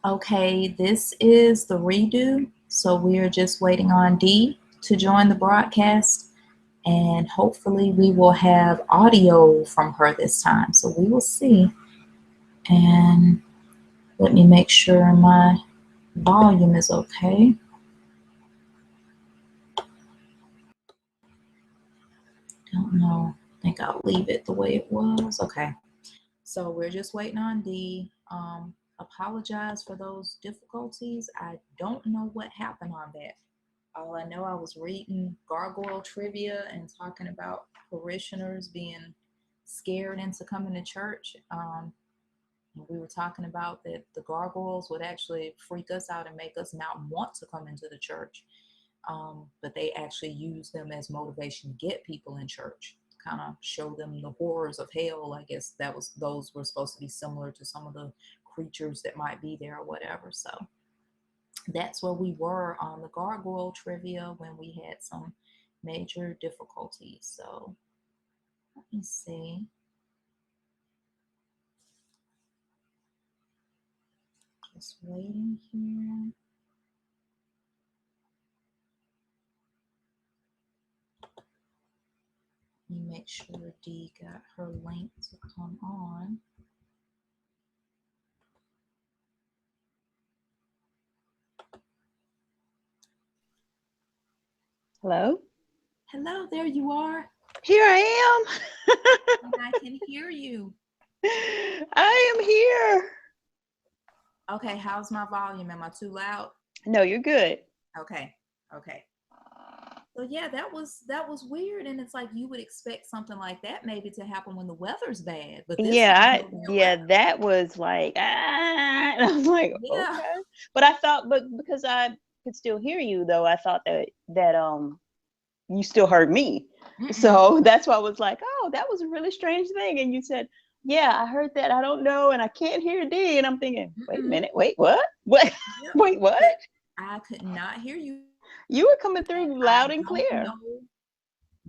Okay, this is the redo. So we are just waiting on Dee to join the broadcast, and hopefully we will have audio from her this time. So we will see. And let me make sure my volume is okay. Don't know. I think I'll leave it the way it was. Okay. So we're just waiting on Dee. Apologize for those difficulties. I don't know what happened on that. All I know, I was reading gargoyle trivia and talking about parishioners being scared into coming to church. We were talking about that the gargoyles would actually freak us out and make us not want to come into the church. But they actually use them as motivation to get people in church, kind of show them the horrors of hell. I guess those were supposed to be similar to some of the creatures that might be there or whatever. So that's where we were on the gargoyle trivia when we had some major difficulties. So let me see. Just waiting here. Let me make sure Dee got her link to come on. Hello? Hello, there you are. Here I am. And I can hear you. I am here. Okay, how's my volume? Am I too loud? No, you're good. Okay. So yeah, that was weird, and it's like you would expect something like that maybe to happen when the weather's bad, but this that was like and I was like, okay. But I thought, because I could still hear you though, I thought that you still heard me. So that's why I was like, oh, that was a really strange thing. And you said, yeah, I heard that. I don't know, and I can't hear D. And I'm thinking, wait a minute, wait, what? Wait, what? I could not hear you. You were coming through loud and clear.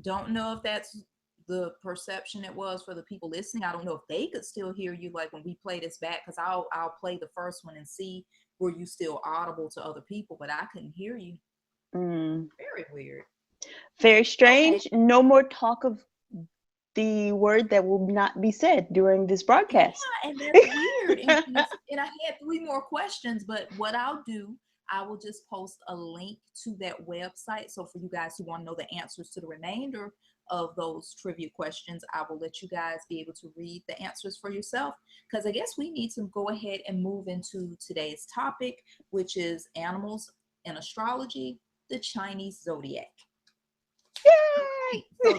Don't know if that's the perception it was for the people listening. I don't know if they could still hear you, like when we play this back, because I'll play the first one and see were you still audible to other people, but I couldn't hear you. Very weird. Very strange. Okay. No more talk of the word that will not be said during this broadcast. Yeah, and that's weird. And I had 3 more questions, but what I'll do, I will just post a link to that website. So for you guys who want to know the answers to the remainder of those trivia questions, I will let you guys be able to read the answers for yourself, because I guess we need to go ahead and move into today's topic, which is animals in astrology, the Chinese Zodiac. Yay! So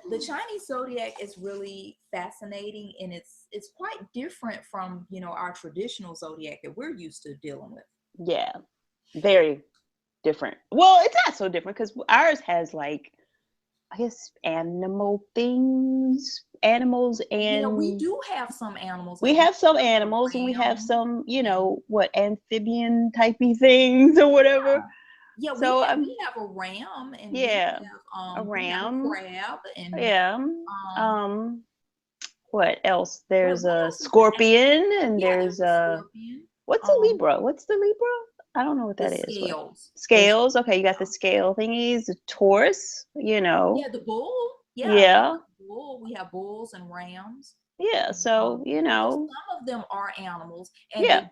the Chinese Zodiac is really fascinating, and it's quite different from, our traditional zodiac that we're used to dealing with. Yeah, very different. Well, it's not so different because ours has, like, I guess, animals, and we do have some animals. We have some animals, and we have some, amphibian typey things or whatever. Yeah, so we have a ram, and we have a ram, a crab, and what else? There's a scorpion, and there's a what's a Libra? What's the Libra? I don't know what that is. Scales. Scales. Okay, you got the scale thingies. The Taurus. Yeah, the bull. Yeah. Bull. We have bulls and rams. Yeah, so some of them are animals, and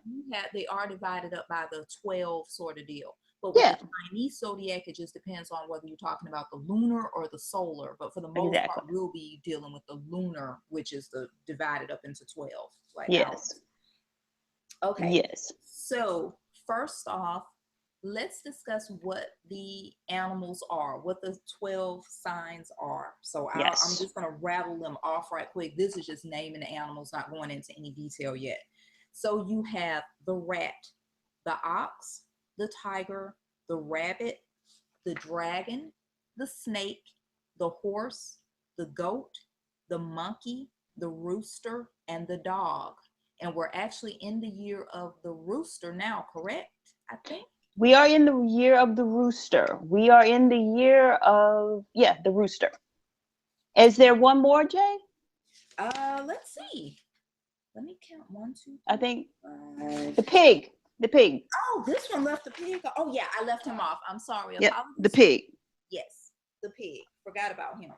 they are divided up by the 12 sort of deal. But with the Chinese zodiac, it just depends on whether you're talking about the lunar or the solar. But for the most part, we'll be dealing with the lunar, which is divided up into 12. Like ours. Okay. Yes. So first off, let's discuss what the animals are, what the 12 signs are. So I'm just going to rattle them off right quick. This is just naming the animals, not going into any detail yet. So you have the rat, the ox, the tiger, the rabbit, the dragon, the snake, the horse, the goat, the monkey, the rooster, and the dog. And we're actually in the year of the rooster now, correct? I think. We are in the year of the rooster. We are in the year of, the rooster. Is there one more, Jay? Let's see. Let me count. 1, 2, I 3, think 5. the pig. The pig. Oh, this one left the pig. Oh yeah, I left him off. I'm sorry. Yep. Apologies. The pig. Yes, the pig. Forgot about him.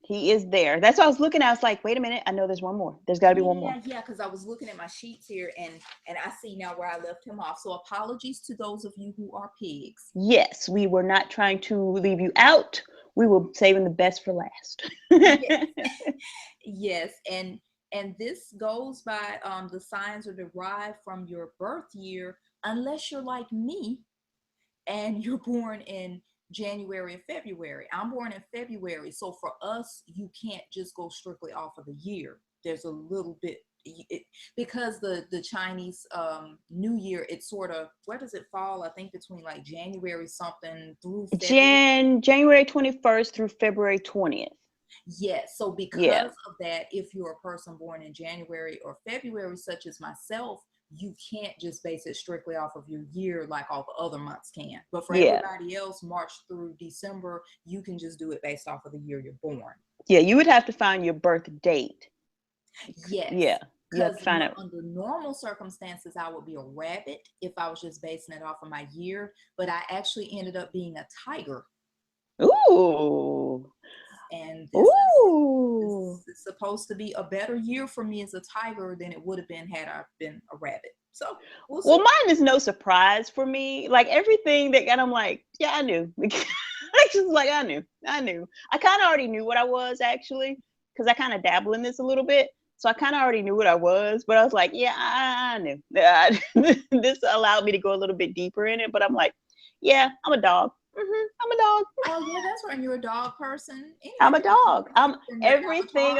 He is there. That's what I was looking at. I was like, wait a minute. I know there's one more. There's got to be one more. Yeah, because I was looking at my sheets here, and I see now where I left him off. So apologies to those of you who are pigs. Yes, we were not trying to leave you out. We were saving the best for last. Yes. Yes, and this goes by the signs are derived from your birth year, unless you're like me and you're born in January or February. I'm born in February. So for us, you can't just go strictly off of the year. There's a little bit because the Chinese New Year, it's sort of, where does it fall? I think between like January something through February. January 21st through February 20th. Yes. So because of that, if you're a person born in January or February, such as myself, you can't just base it strictly off of your year like all the other months can. But for everybody else, March through December, you can just do it based off of the year you're born. Yeah, you would have to find your birth date. Yes. Yeah. Because under normal circumstances, I would be a rabbit if I was just basing it off of my year. But I actually ended up being a tiger. Ooh. And this is supposed to be a better year for me as a tiger than it would have been had I been a rabbit. So well, mine is no surprise for me. Like everything that got, I'm like, yeah, I knew. Just like I knew. I kind of already knew what I was actually, because I kind of dabble in this a little bit. So I kind of already knew what I was, but I was like, yeah, I knew. This allowed me to go a little bit deeper in it, but I'm like, yeah, I'm a dog. I'm a dog. Oh yeah, that's right. You're a dog person. Anyway, I'm a dog. I'm everything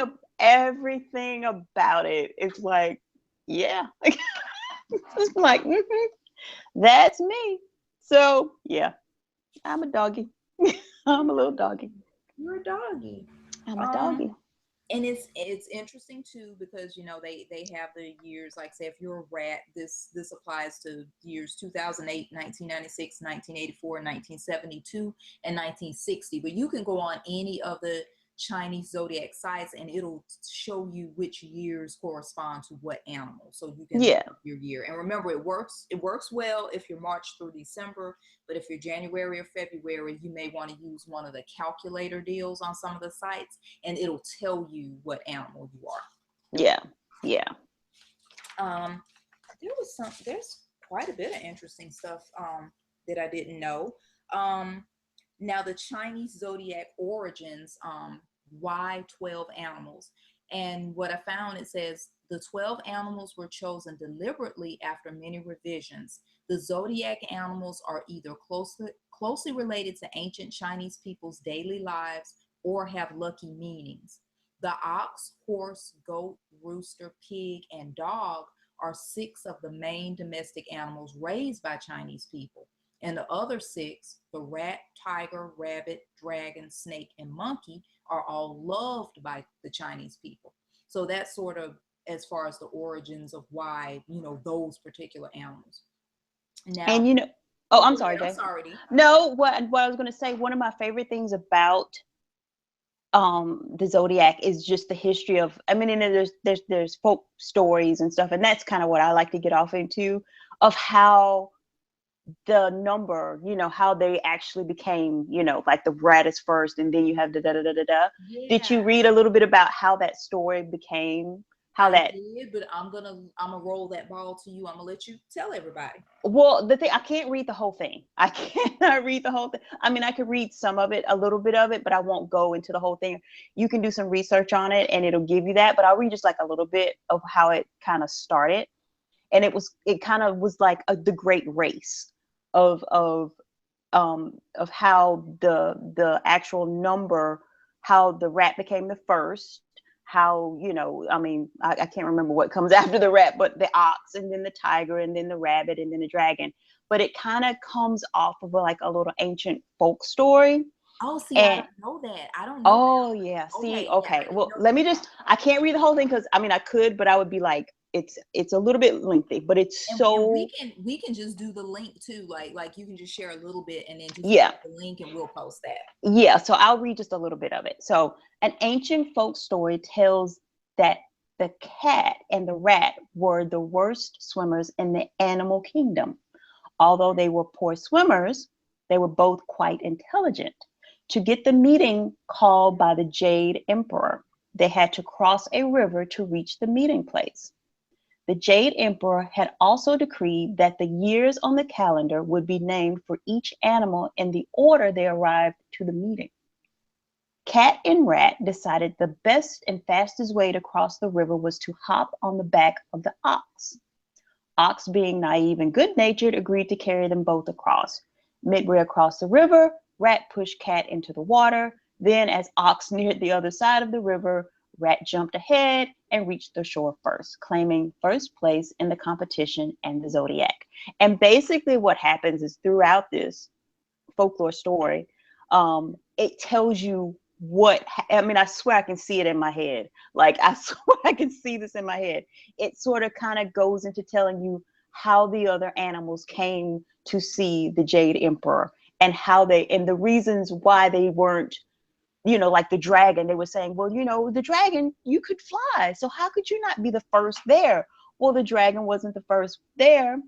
about it. It's like, yeah. It's like, that's me. So yeah, I'm a doggy. I'm a little doggy. You're a doggy. I'm a doggy. And it's interesting too, because you know they have the years, like say if you're a rat, this applies to years 2008, 1996, 1984, 1972, and 1960. But you can go on any of the Chinese Zodiac sites and it'll show you which years correspond to what animal, so you can look up your year. And remember, it works well if you're March through December, but if you're January or February, you may want to use one of the calculator deals on some of the sites, and it'll tell you what animal you are. Yeah. There's quite a bit of interesting stuff that I didn't know. Now the Chinese Zodiac origins, why 12 animals? And what I found, it says the 12 animals were chosen deliberately after many revisions. The Zodiac animals are either closely related to ancient Chinese people's daily lives or have lucky meanings. The ox, horse, goat, rooster, pig, and dog are 6 of the main domestic animals raised by Chinese people. And the other 6, the rat, tiger, rabbit, dragon, snake, and monkey, are all loved by the Chinese people. So that's sort of as far as the origins of why, those particular animals. Now, and I'm sorry, Jay. No, what I was going to say, one of my favorite things about the Zodiac is just the history of, there's folk stories and stuff, and that's kind of what I like to get off into, of how the number, how they actually became, like the rat is first and then you have the da-da-da-da-da. Yeah. Did you read a little bit about how that story became? I did, but I'm gonna roll that ball to you. I'm gonna let you tell everybody. Well, the thing, I can't read the whole thing. I cannot read the whole thing. I could read some of it, a little bit of it, but I won't go into the whole thing. You can do some research on it and it'll give you that, but I'll read just like a little bit of how it kind of started. And it kind of was like the great race of how the actual number, how the rat became the first, how, I can't remember what comes after the rat, but the ox and then the tiger and then the rabbit and then the dragon. But it kind of comes off of like a little ancient folk story. Oh, see, I don't know that. I don't know. Oh, yeah. See, okay. Yeah, well, let me I can't read the whole thing because I could, but I would be like, it's a little bit lengthy, but it's we can just do the link too. Like you can just share a little bit and then just the link and we'll post that. Yeah. So I'll read just a little bit of it. So an ancient folk story tells that the cat and the rat were the worst swimmers in the animal kingdom. Although they were poor swimmers, they were both quite intelligent. To get the meeting called by the Jade Emperor, they had to cross a river to reach the meeting place. The Jade Emperor had also decreed that the years on the calendar would be named for each animal in the order they arrived to the meeting. Cat and Rat decided the best and fastest way to cross the river was to hop on the back of the ox. Ox, being naive and good-natured, agreed to carry them both across. Midway across the river, Rat pushed Cat into the water. Then, as Ox neared the other side of the river, Rat jumped ahead and reached the shore first, claiming first place in the competition and the Zodiac. And basically what happens is throughout this folklore story, it tells you I swear I can see it in my head. Like, I swear I can see this in my head. It sort of kind of goes into telling you how the other animals came to see the Jade Emperor and and the reasons why they weren't, like the dragon. They were saying, well, the dragon, you could fly. So how could you not be the first there? Well, the dragon wasn't the first there.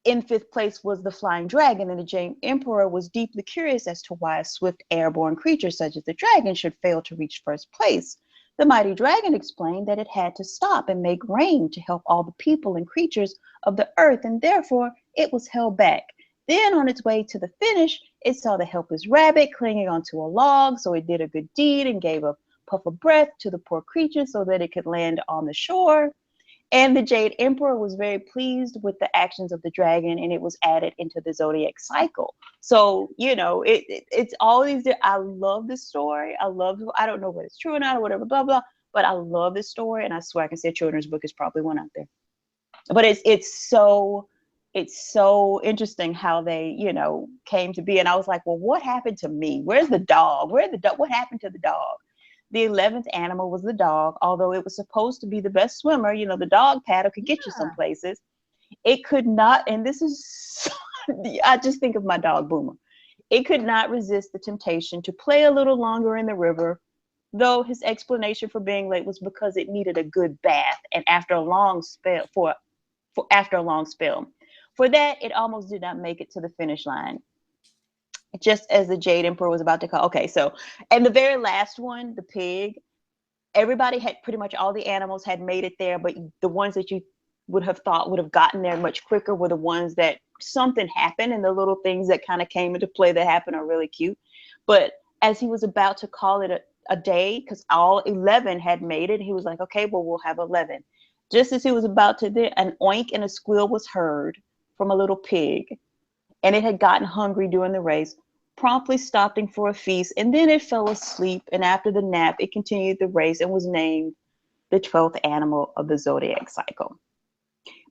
In fifth place was the flying dragon, and the Jade Emperor was deeply curious as to why a swift airborne creature such as the dragon should fail to reach first place. The mighty dragon explained that it had to stop and make rain to help all the people and creatures of the earth, and therefore it was held back. Then, on its way to the finish, it saw the helpless rabbit clinging onto a log, so it did a good deed and gave a puff of breath to the poor creature so that it could land on the shore. And the Jade Emperor was very pleased with the actions of the dragon, and it was added into the Zodiac cycle. So, it's all these. I love this story. I don't know whether it's true or not or whatever, blah, blah, but I love this story. And I swear I can say a children's book is probably one out there. But it's so interesting how they, came to be. And I was like, well, what happened to me? Where's the dog? What happened to the dog? The 11th animal was the dog. Although it was supposed to be the best swimmer, the dog paddle could get you some places. It could not, and this is, I just think of my dog Boomer. It could not resist the temptation to play a little longer in the river, though his explanation for being late was because it needed a good bath, and after a long spell, for that, it almost did not make it to the finish line. Just as the Jade Emperor was about to call. Okay, so, and the very last one, the pig, everybody had pretty much all the animals had made it there, but the ones that you would have thought would have gotten there much quicker were the ones that something happened, and the little things that kind of came into play that happened are really cute. But as he was about to call it a day, because all 11 had made it, he was like, okay, well, we'll have 11. Just as he was about to, an oink and a squeal was heard from a little pig, and it had gotten hungry during the race, promptly stopping for a feast, and then it fell asleep, and after the nap, it continued the race and was named the 12th animal of the Zodiac cycle.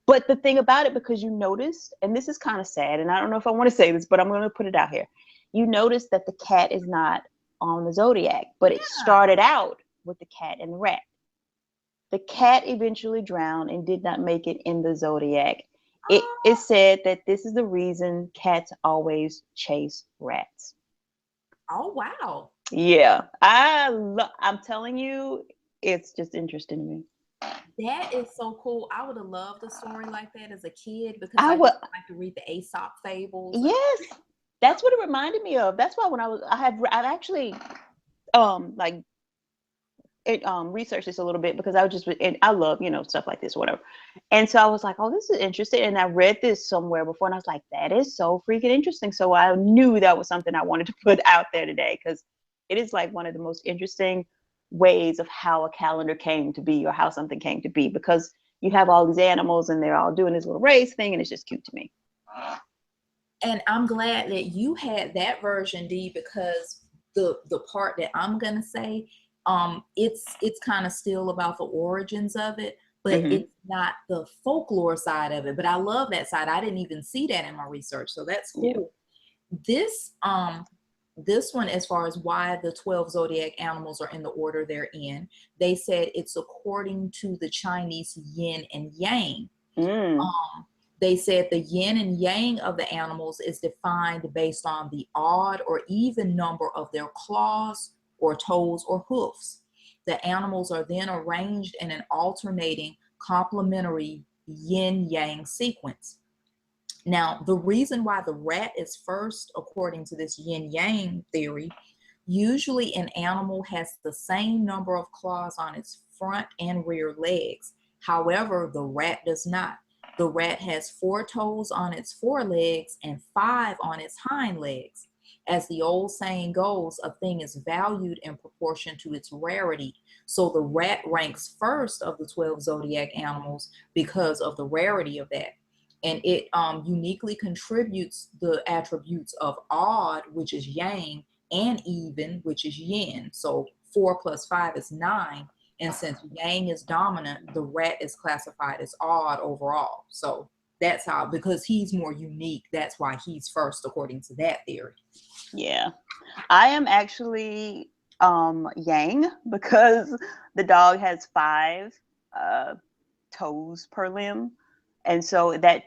But the thing about it, because you noticed, and this is kind of sad, and I don't know if I want to say this, but I'm going to put it out here. You notice that the cat is not on the Zodiac, but it started out with the cat and the rat. The cat eventually drowned and did not make it in the Zodiac. It is said that this is the reason cats always chase rats. Oh, wow. Yeah. I'm telling you, it's just interesting to me. That is so cool. I would have loved a story like that as a kid because I would like to read the Aesop fables. Yes. That's what it reminded me of. That's why when I've actually researched this a little bit because I love, stuff like this or whatever. And so I was like, oh, this is interesting. And I read this somewhere before and I was like, that is so freaking interesting. So I knew that was something I wanted to put out there today because it is like one of the most interesting ways of how a calendar came to be or how something came to be, because you have all these animals and they're all doing this little race thing and it's just cute to me. And I'm glad that you had that version, Dee, because the part that I'm gonna say, it's kind of still about the origins of it, but it's not the folklore side of it. But I love that side. I didn't even see that in my research, so that's cool. Yeah. This one, as far as why the 12 zodiac animals are in the order they're in, they said it's according to the Chinese yin and yang. They said the yin and yang of the animals is defined based on the odd or even number of their claws or toes or hoofs. The animals are then arranged in an alternating complementary yin-yang sequence. Now, the reason why the rat is first, according to this yin-yang theory, usually an animal has the same number of claws on its front and rear legs. However, the rat does not. The rat has 4 toes on its forelegs and 5 on its hind legs. As the old saying goes, a thing is valued in proportion to its rarity. So the rat ranks first of the 12 zodiac animals because of the rarity of that. And it uniquely contributes the attributes of odd, which is yang, and even, which is yin. So 4 plus 5 is 9. And since yang is dominant, the rat is classified as odd overall. So that's how, because he's more unique, that's why he's first according to that theory. Yeah. I am actually yang, because the dog has 5 toes per limb. And so that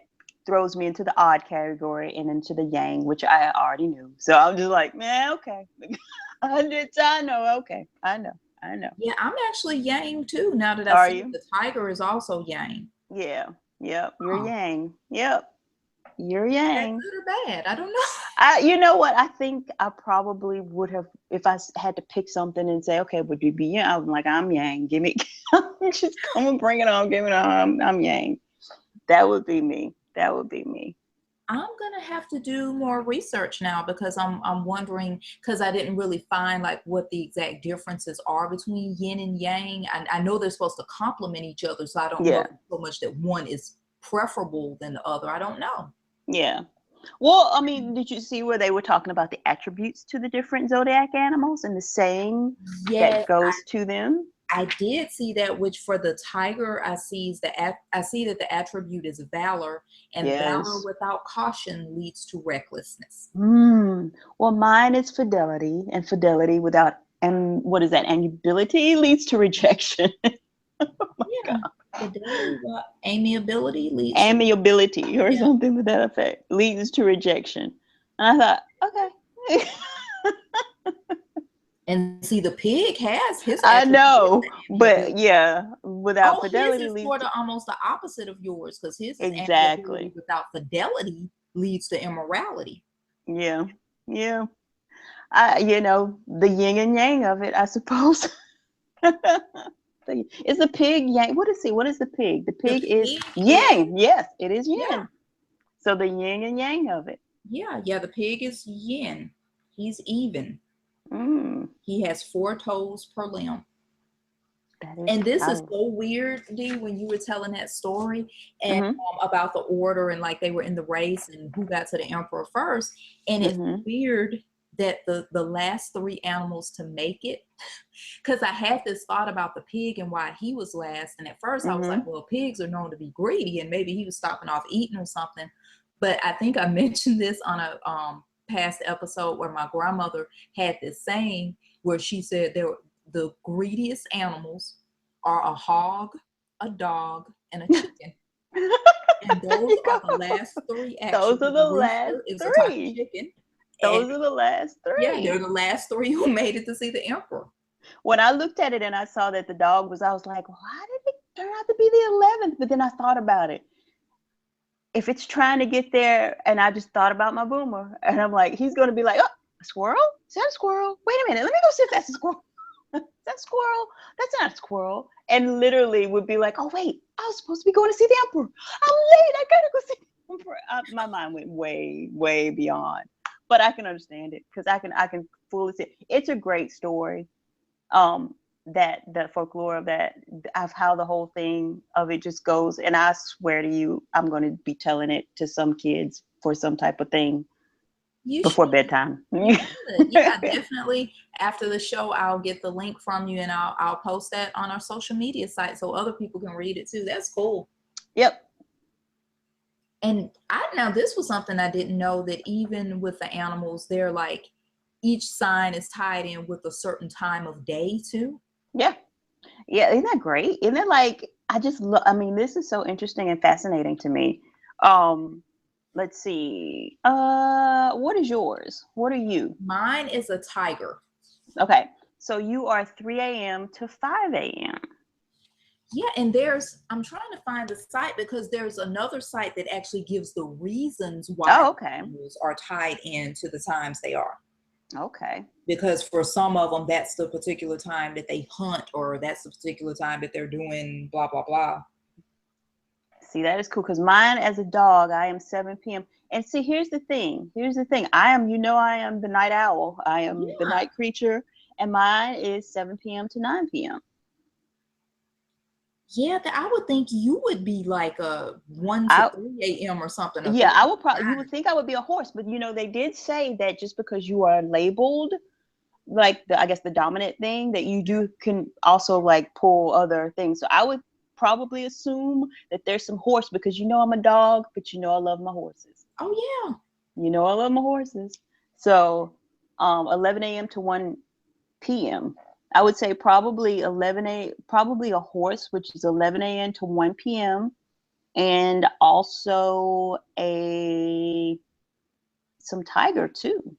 throws me into the odd category and into the yang, which I already knew. So I'm just like, man, okay. I know. Okay. I know. Yeah, I'm actually yang too. Now that Are I see you? the tiger is also yang. Yeah. Yep. You're yang. Yep. You're yang. Is that good or bad? I don't know. You know what? I think I probably would have, if I had to pick something and say, okay, would you be yang? I'm like, I'm yang. Give me, just come and bring it on. Give it on. I'm yang. That would be me. That would be me. I'm gonna have to do more research now, because I'm wondering, because I didn't really find like what the exact differences are between yin and yang. I know they're supposed to complement each other, so I don't know Yeah. so much that one is preferable than the other. I don't know. Yeah. Well, I mean, did you see where they were talking about the attributes to the different zodiac animals and the saying Yes, that goes to them? I did see that, which for the tiger, I see that the attribute is valor, and valor Yes. without caution leads to recklessness. Well, mine is fidelity, and fidelity without, and what is that? Amiability leads to rejection. Yeah, fidelity, amiability leads to Amiability or something to that effect leads to rejection. And I thought, okay. And see, the pig has his I attribute. know, but yeah, without fidelity His is leads sort to, of almost the opposite of yours, because his is amiability exactly. without fidelity leads to immorality. Yeah. Yeah. The yin and yang of it, I suppose. Is the pig yang? What is he? What is the pig? The The pig is pig is, yang. Yes, it is yin. yeah, So the yin and yang of it. yeah. The pig is yin. He's even. Mm, He has 4 toes per limb. that is And this is powerful. so weird, Dee, when you were telling that story and Mm-hmm. about the order, and like they were in the race and who got to the emperor first. And it's Mm-hmm. weird that the last 3 animals to make it, because I had this thought about the pig and why he was last. And at first I was Mm-hmm. like, well, pigs are known to be greedy and maybe he was stopping off eating or something. But I think I mentioned this on a past episode where my grandmother had this saying where she said the greediest animals are a hog, a dog, and a chicken. And There those you are the go. last 3, Those actually. are The the last rooster is a type of 3. chicken. And Those are the last yeah, they're 3. the last 3 who made it to see the emperor. When I looked at it and I saw that the dog was, I was like, why did it turn out to be the 11th? But then I thought about it. If it's trying to get there, and I just thought about my boomer, and I'm like, he's going to be like, oh, a squirrel? Is that a squirrel? Wait a minute. Let me go see if that's a squirrel. Is that squirrel? That's not a squirrel. And literally would be like, oh, wait, I was supposed to be going to see the emperor. I'm late. I got to go see the emperor. My mind went way, way beyond. But I can understand it, because I can fully see it. It's a great story. That the folklore of that, of how the whole thing of it just goes. And I swear to you, I'm going to be telling it to some kids for some type of thing You before should. bedtime. You should. Yeah, definitely. After the show, I'll get the link from you and I'll post that on our social media site so other people can read it too. That's cool. Yep. And now this was something I didn't know, that even with the animals, they're like each sign is tied in with a certain time of day too. Yeah. Yeah. Isn't that great? Isn't it like, I mean, this is so interesting and fascinating to me. Let's see. What is yours? What are you? Mine is a tiger. Okay. So you are 3 a.m. to 5 a.m. Yeah, and I'm trying to find the site because there's another site that actually gives the reasons why Oh, okay. animals are tied into the times they are. Okay. Because for some of them, that's the particular time that they hunt, or that's the particular time that they're doing blah, blah, blah. See, that is cool because mine as a dog, I am 7 p.m. And see, here's the thing. I am the night owl. I am the night creature. And mine is 7 p.m. to 9 p.m. Yeah, I would think you would be like a 1 to 3 a.m. or something. Yeah, I would probably, you would think I would be a horse, but they did say that just because you are labeled like I guess the dominant thing, that you can also like pull other things. So I would probably assume that there's some horse because I'm a dog, but I love my horses. Oh yeah. I love my horses. So 11 a.m. to 1 p.m. I would say probably probably a horse, which is 11 a.m. to 1 p.m. and also some tiger too.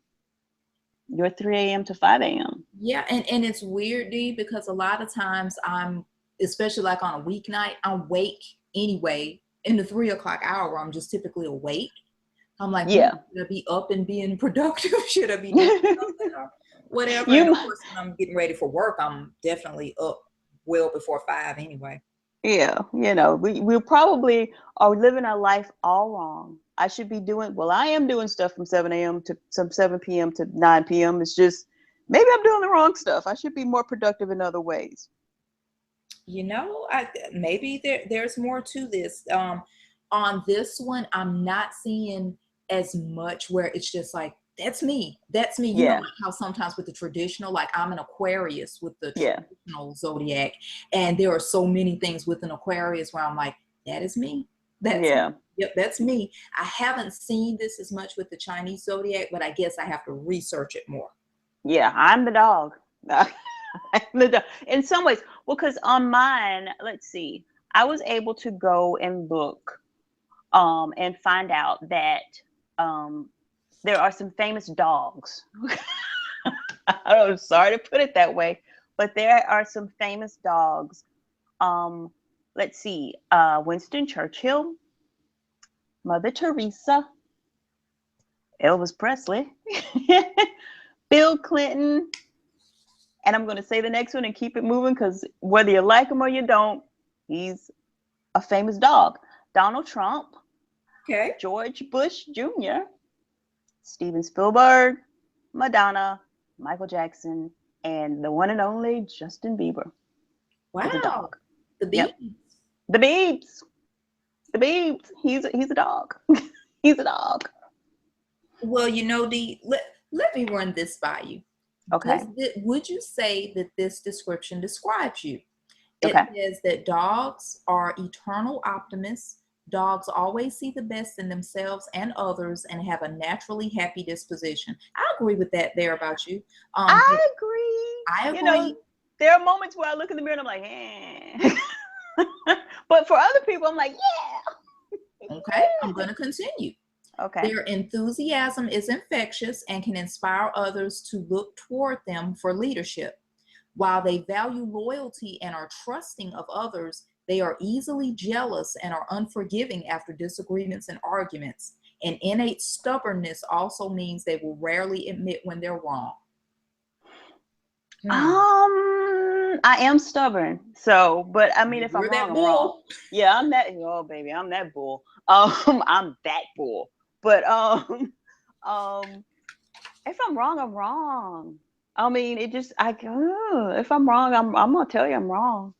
You're 3 a.m. to 5 a.m. Yeah, and it's weird, D, because a lot of times especially like on a weeknight, I'm awake anyway in the 3 o'clock hour. I'm just typically awake. I'm like, yeah, should I be up and being productive? Should I be doing something or whatever? You And of might, course, when I'm getting ready for work, I'm definitely up well before 5 anyway. yeah, we probably are living our life all wrong. I am doing stuff from 7 a.m. to some 7 p.m. to 9 p.m. It's just maybe I'm doing the wrong stuff. I should be more productive in other ways. Maybe there's more to this. On this one, I'm not seeing as much where it's just like, that's me. That's me. Yeah. Like how sometimes with the traditional, like I'm an Aquarius with the Yeah. traditional zodiac, and there are so many things with an Aquarius where I'm like, that is me. That's Yeah. me. Yep, that's me. I haven't seen this as much with the Chinese zodiac, but I guess I have to research it more. Yeah, I'm the dog. I'm the dog. In some ways, well, because on mine, let's see, I was able to go and look and find out that there are some famous dogs. I'm sorry to put it that way, but there are some famous dogs. Let's see, Winston Churchill, Mother Teresa, Elvis Presley, Bill Clinton, and I'm going to say the next one and keep it moving because whether you like him or you don't, he's a famous dog. Donald Trump, Okay. George Bush Jr., Steven Spielberg, Madonna, Michael Jackson, and the one and only Justin Bieber. Wow. Is a dog. The Beebs. Yep. The Biebs. The Biebs. He's a dog. He's a dog. Well, Dee, let me run this by you. Okay. Would you say that this description describes you? It Okay. says that dogs are eternal optimists. Dogs always see the best in themselves and others and have a naturally happy disposition. I agree with that there about you. I agree. I agree. There are moments where I look in the mirror and I'm like, eh. But for other people, I'm like, yeah. Okay, I'm going to continue. Okay. Their enthusiasm is infectious and can inspire others to look toward them for leadership. While they value loyalty and are trusting of others, they are easily jealous and are unforgiving after disagreements and arguments. An innate stubbornness also means they will rarely admit when they're wrong. I am stubborn. So, but I mean, if I'm wrong, I'm wrong. Yeah, I'm that. Oh, baby, I'm that bull. I'm that bull. But if I'm wrong, I'm wrong. I mean, if I'm wrong, I'm gonna tell you I'm wrong.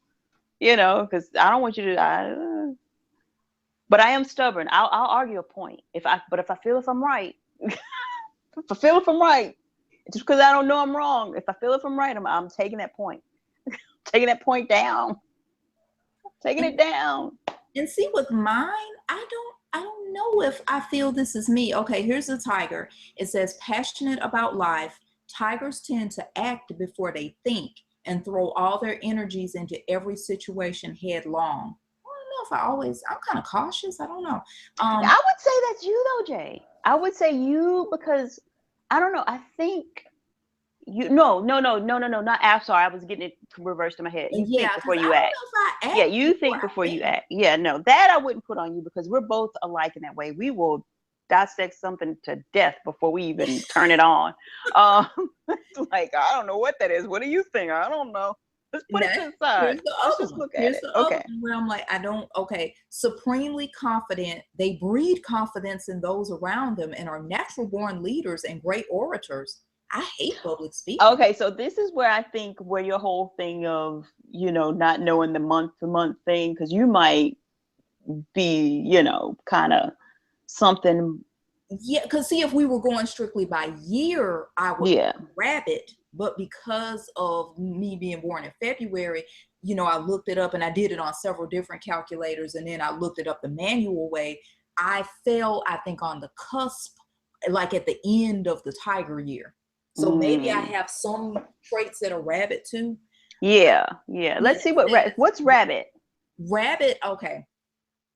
Because I don't want you to. But I am stubborn. I'll argue a point if I feel if I'm right. If I feel if I'm right, just because I don't know I'm wrong. If I feel if I'm right, I'm taking that point. Taking that point down. Taking it down. And see, with mine, I don't know if I feel this is me. Okay, here's the tiger. It says passionate about life. Tigers tend to act before they think and throw all their energies into every situation headlong. I don't know if I'm kind of cautious. I don't know. I would say that's you though, Jay. I would say you because I don't know. I think Not I'm sorry, I was getting it reversed in my head. You Yeah, think because before I you don't act. know if I act Yeah, you before think I before you think. act. Yeah, no, that I wouldn't put on you because we're both alike in that way. We will dissect something to death before we even turn it on. Um, like I don't know what that is. What do you think? I don't know. Let's put it Now, to the side. here's the Let's other just one. look at Here's it. the other Okay. one where I'm like, I don't, okay, supremely confident. They breed confidence in those around them and are natural born leaders and great orators. I hate public speaking. Okay, so this is where I think where your whole thing of, not knowing the month to month thing, because you might be, kind of something. Yeah, because see, if we were going strictly by year, I would Yeah. rabbit. But because of me being born in February, I looked it up and I did it on several different calculators, and then I looked it up the manual way. I fell, I think, on the cusp, like at the end of the tiger year. So maybe I have some traits that are rabbit too. Yeah. Let's see what's rabbit. Rabbit, okay.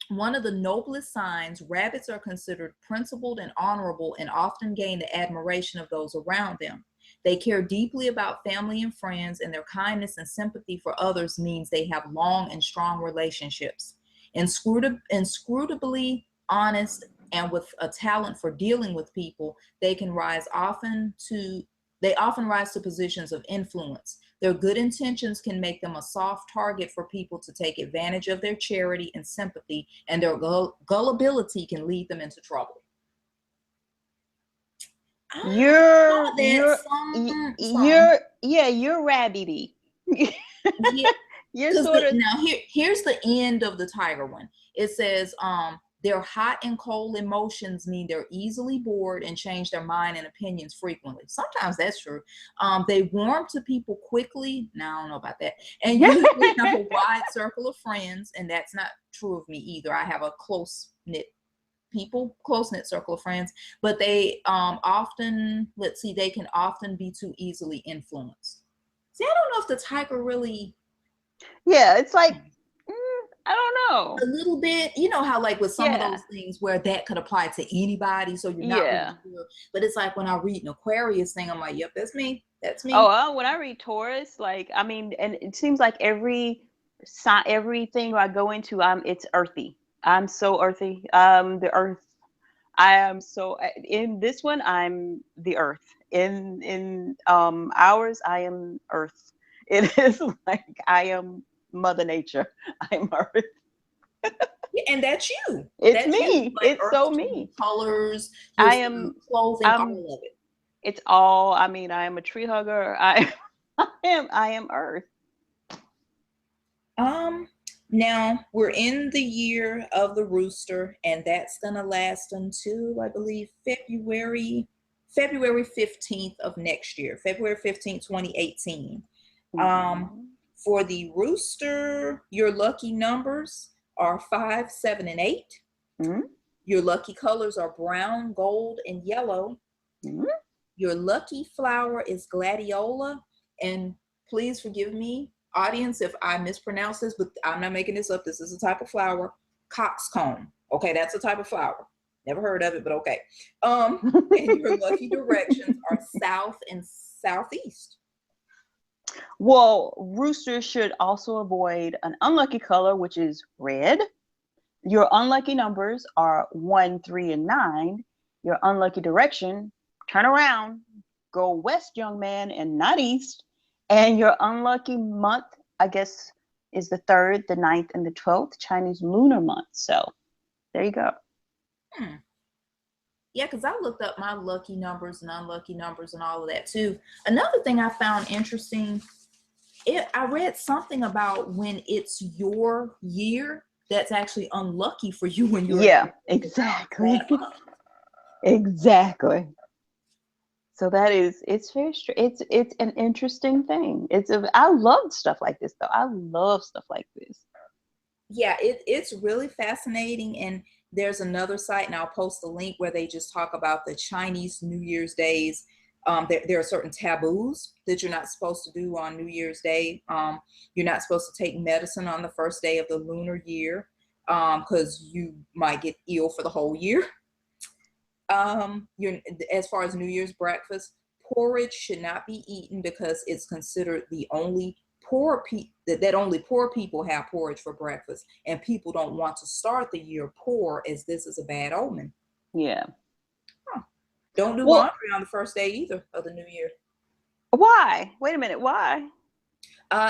One of the noblest signs, rabbits are considered principled and honorable and often gain the admiration of those around them. They care deeply about family and friends, and their kindness and sympathy for others means they have long and strong relationships. Inscrutably honest and with a talent for dealing with people, they often rise to positions of influence. Their good intentions can make them a soft target for people to take advantage of their charity and sympathy, and their gullibility can lead them into trouble. You're rabbity. Yeah, You're because sort of now here's the end of the tiger one. It says their hot and cold emotions mean they're easily bored and change their mind and opinions frequently. Sometimes that's true. They warm to people quickly. Now I don't know about that. And usually have a wide circle of friends, and that's not true of me either. I have a close knit circle of friends, but they they can often be too easily influenced. See, I don't know if the tiger really. Yeah, it's like I don't know. A little bit, how like with some of those things where that could apply to anybody, so you're not really sure. But it's like when I read an Aquarius thing, I'm like, yep, that's me. That's me. Oh, when I read Taurus, and it seems like everything I go into, it's earthy. I'm so earthy. The earth. I am so in this one. I'm the earth. In ours, I am earth. It is like I am Mother Nature. I'm earth. And that's you. It's that's me. You. Like it's so me. Colors. I am clothing. All of it. It's all. I mean, I am a tree hugger. I am earth. Now we're in the year of the rooster, and that's gonna last until I believe February 15th of next year, February 15th, 2018. For the rooster, your lucky numbers are 5, 7, and 8. Your lucky colors are brown, gold, and yellow. Your lucky flower is gladiola, and please forgive me, audience, if I mispronounce this, but I'm not making this up. This is a type of flower, coxcomb. Okay, that's a type of flower. Never heard of it, but okay. And your lucky directions are south and southeast. Well, roosters should also avoid an unlucky color, which is red. Your unlucky numbers are 1, 3, and 9. Your unlucky direction, turn around, go west, young man, and not east. And your unlucky month, I guess, is the 3rd, the 9th, and the 12th, Chinese lunar month. So there you go. Yeah, because I looked up my lucky numbers and unlucky numbers and all of that too. Another thing I found interesting, I read something about when it's your year, that's actually unlucky for you when you're. Yeah, exactly. Exactly. So it's very it's an interesting thing. I love stuff like this though. I love stuff like this. Yeah, it's really fascinating. And there's another site, and I'll post a link where they just talk about the Chinese New Year's days. There are certain taboos that you're not supposed to do on New Year's Day. You're not supposed to take medicine on the first day of the lunar year because you might get ill for the whole year. You're, as far as New Year's breakfast, porridge should not be eaten because it's considered the only poor people that only poor people have porridge for breakfast, and people don't want to start the year poor, as this is a bad omen. Yeah. Huh. Don't do laundry on the first day either of the new year. Why? Wait a minute. Why?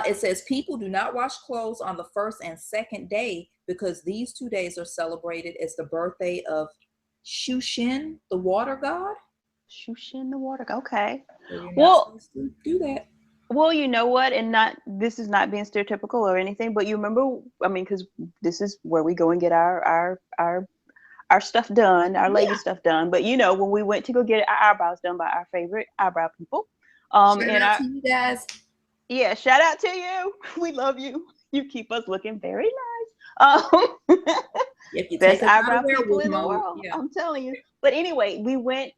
It says people do not wash clothes on the first and second day because these 2 days are celebrated as the birthday of Shushin, the water god. Shushin, the water god. Okay. So you're not supposed to do that. Well, you know what, and this is not being stereotypical or anything, but you remember, I mean, because this is where we go and get our stuff done, our lady stuff done. But you know, when we went to go get our eyebrows done by our favorite eyebrow people, shout out to you guys. Yeah, shout out to you. We love you. You keep us looking very nice. Best eyebrow people in the world. Yeah. I'm telling you. But anyway, we went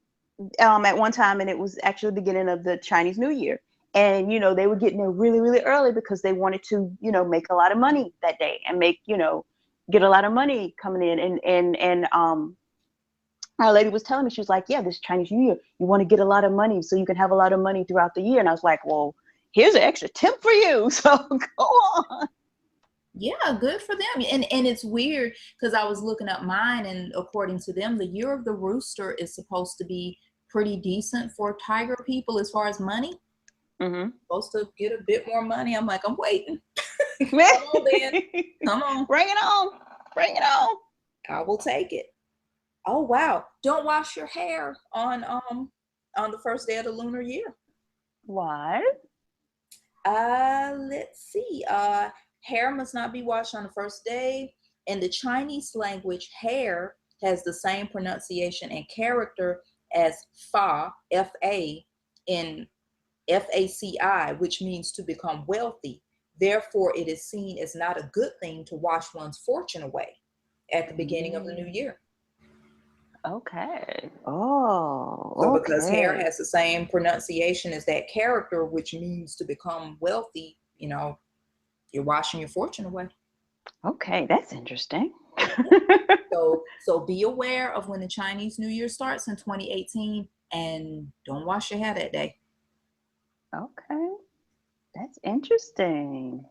at one time, and it was actually the beginning of the Chinese New Year. And, you know, they were getting there really, really early because they wanted to, you know, make a lot of money that day and get a lot of money coming in. And our lady was telling me, she was like, yeah, this Chinese New Year, you want to get a lot of money so you can have a lot of money throughout the year. And I was like, well, here's an extra tip for you. So go on. Yeah, good for them. And it's weird because I was looking up mine, and according to them, the year of the rooster is supposed to be pretty decent for tiger people as far as money. Mm-hmm. Supposed to get a bit more money. I'm like, I'm waiting. Come on, then. Come on. Bring it on. Bring it on. I will take it. Oh wow. Don't wash your hair on the first day of the lunar year. Why? Let's see. Hair must not be washed on the first day. In the Chinese language, hair has the same pronunciation and character as fa, F-A, in F-A-C-I, which means to become wealthy. Therefore, it is seen as not a good thing to wash one's fortune away at the beginning of the new year. Okay. Oh, so because hair has the same pronunciation as that character, which means to become wealthy, you know, you're washing your fortune away. Okay, that's interesting. So be aware of when the Chinese New Year starts in 2018, and don't wash your hair that day. Okay, that's interesting.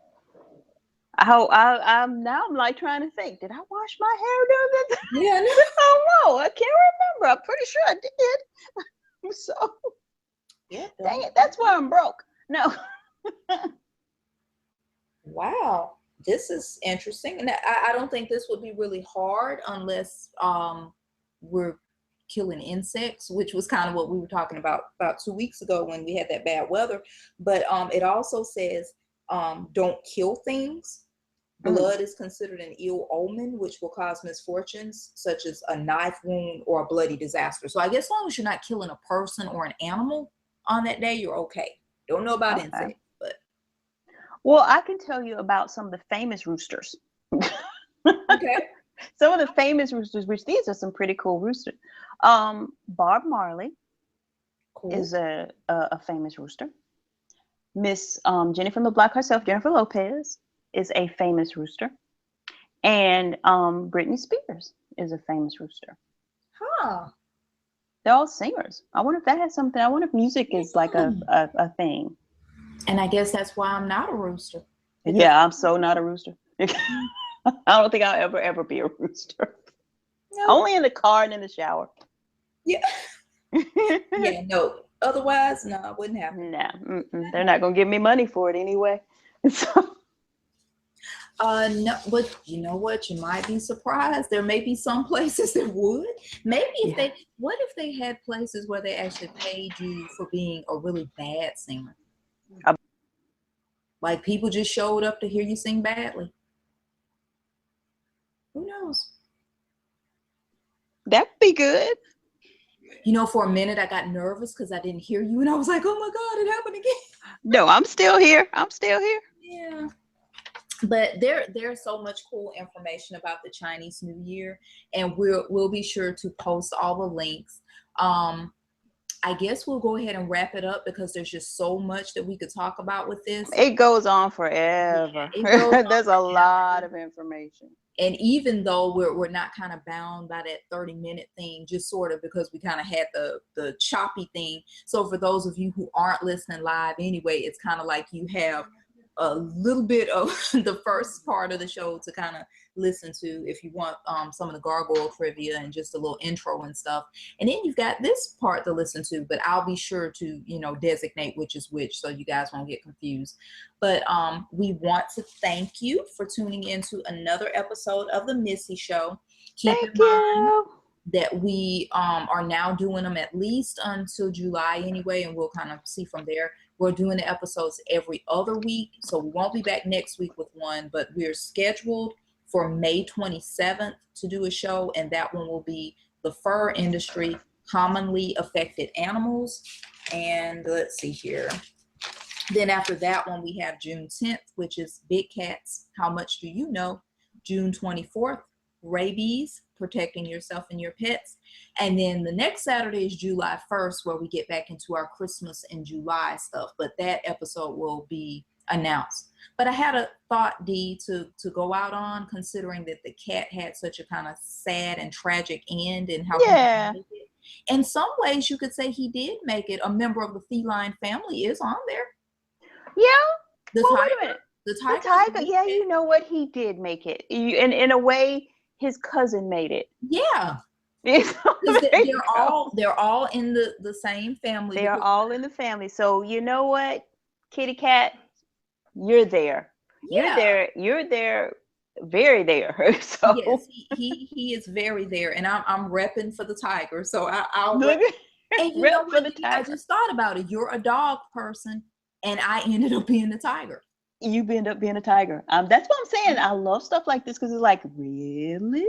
I'm like trying to think. Did I wash my hair during that? Yeah, no. Oh no, I can't remember. I'm pretty sure I did. So, yeah, dang it, that's why I'm broke. No. Wow, this is interesting, and I don't think this would be really hard unless we're killing insects, which was kind of what we were talking about 2 weeks ago when we had that bad weather. But it also says don't kill things. Blood is considered an ill omen, which will cause misfortunes such as a knife wound or a bloody disaster. So I guess as long as you're not killing a person or an animal on that day, you're okay. Don't know about insects, but. Well, I can tell you about some of the famous roosters. Okay. Some of the famous roosters, which these are some pretty cool roosters. Bob Marley is a famous rooster. Miss Jennifer LeBlanc herself, Jennifer Lopez, is a famous rooster. And Britney Spears is a famous rooster. Huh. They're all singers. I wonder if that has something. I wonder if music is like a thing. And I guess that's why I'm not a rooster. Yeah, I'm so not a rooster. I don't think I'll ever be a rooster. No. Only in the car and in the shower. Yeah. Yeah, no. Otherwise, no, it wouldn't happen. No, they're not gonna give me money for it anyway. So. No, but you know what? You might be surprised. There may be some places that would. Maybe what if they had places where they actually paid you for being a really bad singer? Like people just showed up to hear you sing badly. Who knows? That'd be good. You know, for a minute I got nervous because I didn't hear you, and I was like, "Oh my God, it happened again." No, I'm still here. I'm still here. Yeah. But there's so much cool information about the Chinese New Year, and we'll be sure to post all the links. I guess we'll go ahead and wrap it up because there's just so much that we could talk about with this. It goes on forever. There's a lot of information. And even though we're not kind of bound by that 30-minute thing, just sort of because we kind of had the choppy thing. So for those of you who aren't listening live anyway, it's kind of like you have a little bit of the first part of the show to kind of listen to if you want some of the gargoyle trivia and just a little intro and stuff. And then you've got this part to listen to, but I'll be sure to, you know, designate which is which so you guys won't get confused. But we want to thank you for tuning in to another episode of The Missy Show. Keep in mind that we are now doing them at least until July anyway, and we'll kind of see from there. We're doing the episodes every other week, so we won't be back next week with one, but we're scheduled for May 27th to do a show, and that one will be the fur industry, commonly affected animals. And let's see here. Then after that one, we have June 10th, which is big cats. How much do you know? June 24th, rabies, protecting yourself and your pets. And then the next Saturday is July 1st, where we get back into our Christmas and July stuff. But that episode will be announced. But I had a thought, Dee, to go out on, considering that the cat had such a kind of sad and tragic end, and how he did make it. In some ways, you could say he did make it. A member of the feline family is on there. Yeah. The well, tiger. Wait a minute. The tiger. Yeah, you know what? He did make it. And in a way, his cousin made it. Yeah. They're all in the same family. They are all in the family. So you know what, kitty cat, you're there. Yeah. You're there, very there. So yes, he is very there, and I'm repping for the tiger. So I'll look. And you know what? I just thought about it. You're a dog person, and I ended up being the tiger. You end up being a tiger. That's what I'm saying. I love stuff like this because it's like, really?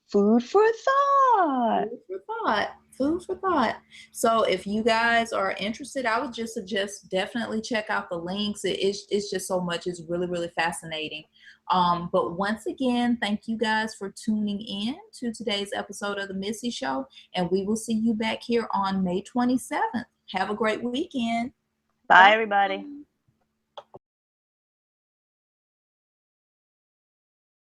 Food for thought. Food for thought. Food for thought. So if you guys are interested, I would just suggest definitely check out the links. It's just so much. It's really, really fascinating. But once again, thank you guys for tuning in to today's episode of The Missy Show. And we will see you back here on May 27th. Have a great weekend. Bye. Everybody.